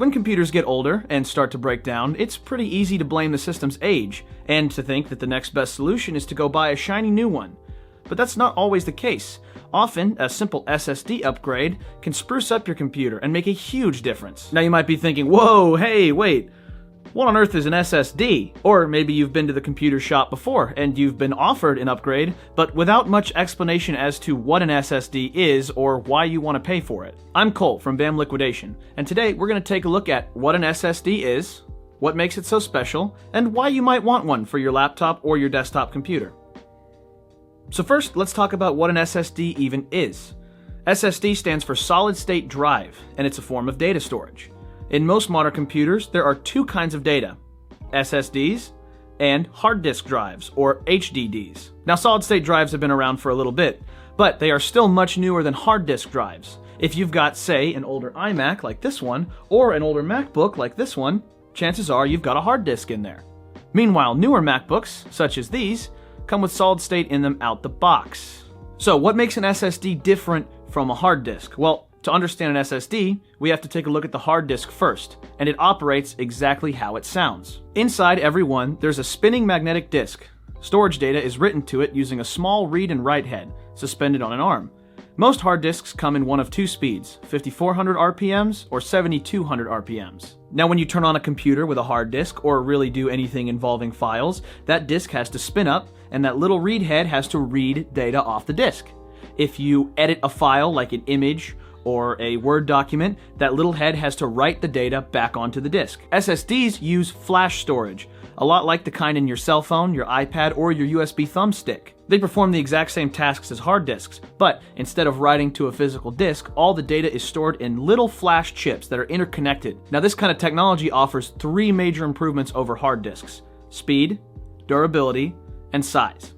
When computers get older and start to break down, it's pretty easy to blame the system's age, and to think that the next best solution is to go buy a shiny new one. But that's not always the case. Often, a simple SSD upgrade can spruce up your computer and make a huge difference. Now you might be thinking, whoa, hey, wait, what on earth is an SSD? Or maybe you've been to the computer shop before and you've been offered an upgrade, but without much explanation as to what an SSD is or why you want to pay for it. I'm Cole from BAM Liquidation, and today we're going to take a look at what an SSD is, what makes it so special, and why you might want one for your laptop or your desktop computer. So first, let's talk about what an SSD even is. SSD stands for solid state drive, and it's a form of data storage. In most modern computers, there are two kinds of data, SSDs and hard disk drives, or HDDs. Now, solid state drives have been around for a little bit, but they are still much newer than hard disk drives. If you've got, say, an older iMac like this one, or an older MacBook like this one, chances are you've got a hard disk in there. Meanwhile, newer MacBooks, such as these, come with solid state in them out the box. So what makes an SSD different from a hard disk? Well, to understand an SSD, we have to take a look at the hard disk first, and it operates exactly how it sounds. Inside every one, there's a spinning magnetic disk. Storage data is written to it using a small read and write head, suspended on an arm. Most hard disks come in one of two speeds, 5400 RPMs or 7200 RPMs. Now when you turn on a computer with a hard disk, or really do anything involving files, that disk has to spin up, and that little read head has to read data off the disk. If you edit a file like an image or a Word document, that little head has to write the data back onto the disk. SSDs use flash storage, a lot like the kind in your cell phone, your iPad, or your USB thumbstick. They perform the exact same tasks as hard disks, but instead of writing to a physical disk, all the data is stored in little flash chips that are interconnected. Now this kind of technology offers three major improvements over hard disks: speed, durability, and size.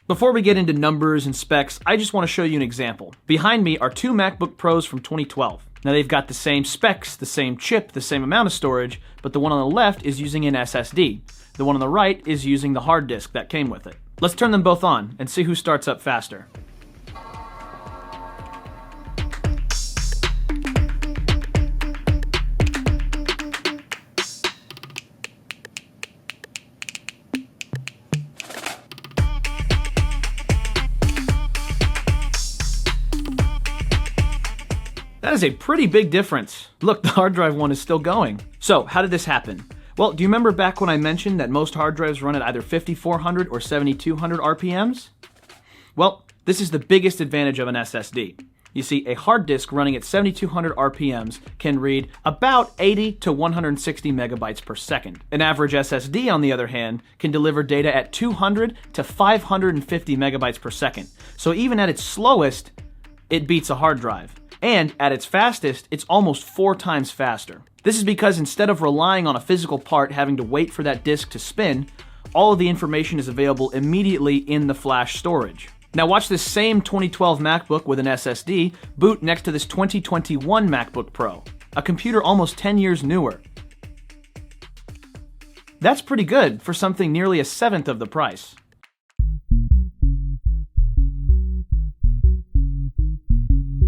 Before we get into numbers and specs, I just want to show you an example. Behind me are two MacBook Pros from 2012. Now they've got the same specs, the same chip, the same amount of storage, but the one on the left is using an SSD. The one on the right is using the hard disk that came with it. Let's turn them both on and see who starts up faster. That is a pretty big difference. Look, the hard drive one is still going. So, how did this happen? Well, do you remember back when I mentioned that most hard drives run at either 5400 or 7200 RPMs? Well, this is the biggest advantage of an SSD. You see, a hard disk running at 7200 RPMs can read about 80 to 160 megabytes per second. An average SSD, on the other hand, can deliver data at 200 to 550 megabytes per second. So even at its slowest, it beats a hard drive. And at its fastest, it's almost 4 times faster. This is because instead of relying on a physical part having to wait for that disk to spin, all of the information is available immediately in the flash storage. Now watch this same 2012 MacBook with an SSD boot next to this 2021 MacBook Pro, a computer almost 10 years newer. That's pretty good for something nearly a seventh of the price.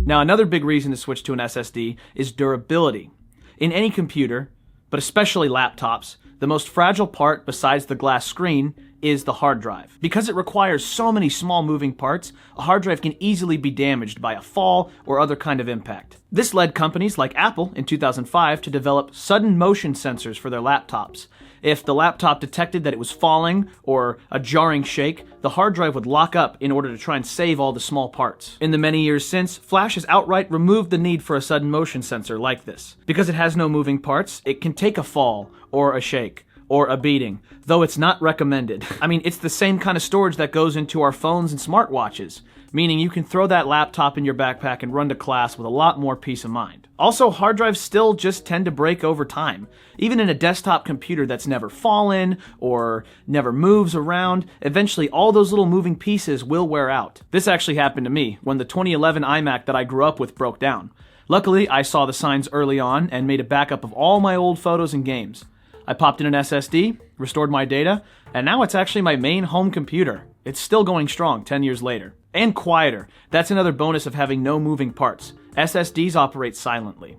Now, another big reason to switch to an SSD is durability. In any computer, but especially laptops, the most fragile part besides the glass screen is the hard drive. Because it requires so many small moving parts, a hard drive can easily be damaged by a fall or other kind of impact. This led companies like Apple in 2005 to develop sudden motion sensors for their laptops. If the laptop detected that it was falling or a jarring shake, the hard drive would lock up in order to try and save all the small parts. In the many years since, Flash has outright removed the need for a sudden motion sensor like this. Because it has no moving parts, it can take a fall or a shake or a beating, though it's not recommended. I mean, it's the same kind of storage that goes into our phones and smartwatches, meaning you can throw that laptop in your backpack and run to class with a lot more peace of mind. Also, hard drives still just tend to break over time. Even in a desktop computer that's never fallen or never moves around, eventually all those little moving pieces will wear out. This actually happened to me when the 2011 iMac that I grew up with broke down. Luckily, I saw the signs early on and made a backup of all my old photos and games. I popped in an SSD, restored my data, and now it's actually my main home computer. It's still going strong 10 years later. And quieter. That's another bonus of having no moving parts. SSDs operate silently.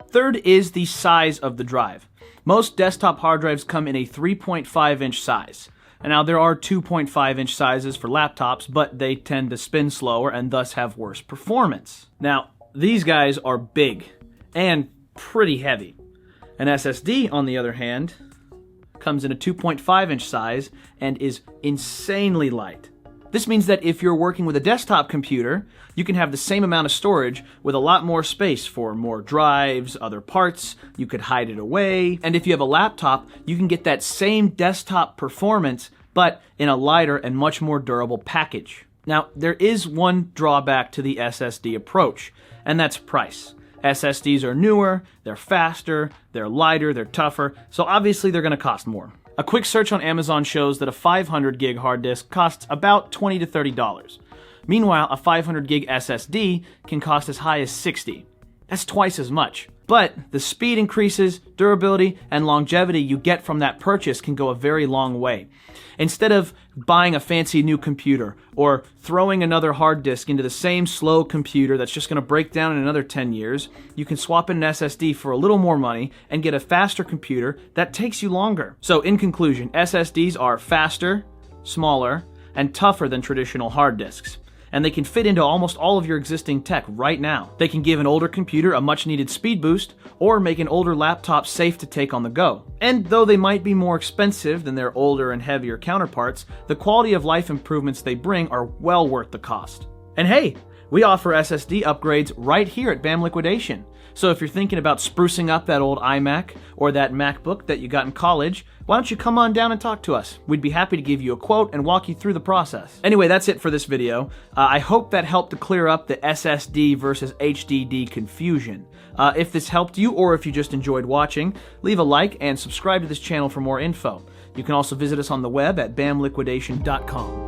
Third is the size of the drive. Most desktop hard drives come in a 3.5-inch size. And now there are 2.5-inch sizes for laptops, but they tend to spin slower and thus have worse performance. Now, these guys are big and pretty heavy. An SSD, on the other hand, comes in a 2.5-inch size and is insanely light. This means that if you're working with a desktop computer, you can have the same amount of storage with a lot more space for more drives, other parts, you could hide it away, and if you have a laptop, you can get that same desktop performance, but in a lighter and much more durable package. Now, there is one drawback to the SSD approach, and that's price. SSDs are newer, they're faster, they're lighter, they're tougher, so obviously they're going to cost more. A quick search on Amazon shows that a 500 gig hard disk costs about $20 to $30. Meanwhile, a 500 gig SSD can cost as high as $60. That's twice as much. But the speed increases, durability, and longevity you get from that purchase can go a very long way. Instead of buying a fancy new computer or throwing another hard disk into the same slow computer that's just going to break down in another 10 years, you can swap in an SSD for a little more money and get a faster computer that takes you longer. So in conclusion, SSDs are faster, smaller, and tougher than traditional hard disks. And they can fit into almost all of your existing tech right now. They can give an older computer a much-needed speed boost, or make an older laptop safe to take on the go. And though they might be more expensive than their older and heavier counterparts, the quality of life improvements they bring are well worth the cost. And hey, we offer SSD upgrades right here at BAM Liquidation. So if you're thinking about sprucing up that old iMac or that MacBook that you got in college, why don't you come on down and talk to us? We'd be happy to give you a quote and walk you through the process. Anyway, that's it for this video. I hope that helped to clear up the SSD versus HDD confusion. If this helped you, or if you just enjoyed watching, leave a like and subscribe to this channel for more info. You can also visit us on the web at bamliquidation.com.